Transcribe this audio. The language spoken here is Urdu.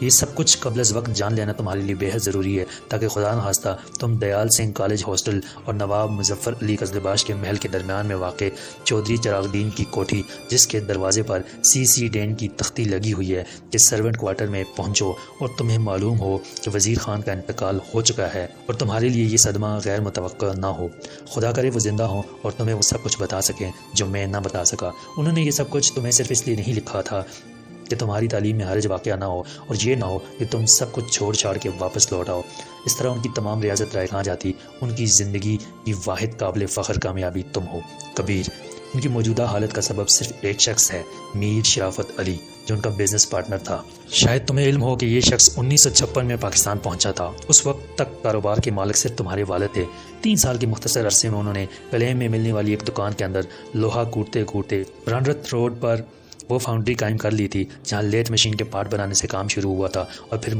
یہ سب کچھ قبل از وقت جان لینا تمہارے لیے بے حد ضروری ہے تاکہ خدا نخواستہ تم دیال سنگھ کالج ہاسٹل اور نواب مظفر علی قزلباش کے محل کے درمیان میں واقع چودھری چراغ دین کی کوٹھی جس کے دروازے پر سی ڈین کی تختی لگی ہوئی ہے کہ سرونٹ کوارٹر میں پہنچو اور تمہیں معلوم ہو کہ وزیر خان کا انتقال ہو چکا ہے اور تمہارے لیے یہ صدمہ غیر متوقع نہ ہو۔ خدا کرے وہ زندہ ہوں اور تمہیں وہ سب کچھ بتا سکیں جو میں نہ بتا سکا۔ انہوں نے یہ سب کچھ تمہیں صرف اس لیے نہیں لکھا تھا کہ تمہاری تعلیم میں حرج واقع نہ ہو اور یہ نہ ہو کہ تم سب کچھ چھوڑ چھاڑ کے واپس لوٹ آؤ۔ اس طرح ان کی تمام ریاضت رائے کہاں جاتی، ان کی زندگی کی واحد قابل فخر کامیابی تم ہو۔ کبیر، ان کی موجودہ حالت کا سبب صرف ایک شخص ہے، میر شرافت علی، جو ان کا بزنس پارٹنر تھا۔ شاید تمہیں علم ہو کہ یہ شخص 1956 میں پاکستان پہنچا تھا۔ اس وقت تک کاروبار کے مالک صرف تمہارے والد تھے۔ 3 سال کے مختصر عرصے میں انہوں نے کلیم میں ملنے والی ایک دکان کے اندر لوہا کوٹتے کوٹتے برانڈرتھ روڈ پر وہ فاؤنڈری قائم کر لی تھی جہاں لیتھ مشین کے پارٹ بنانے سے کام شروع ہوا تھا اور پھر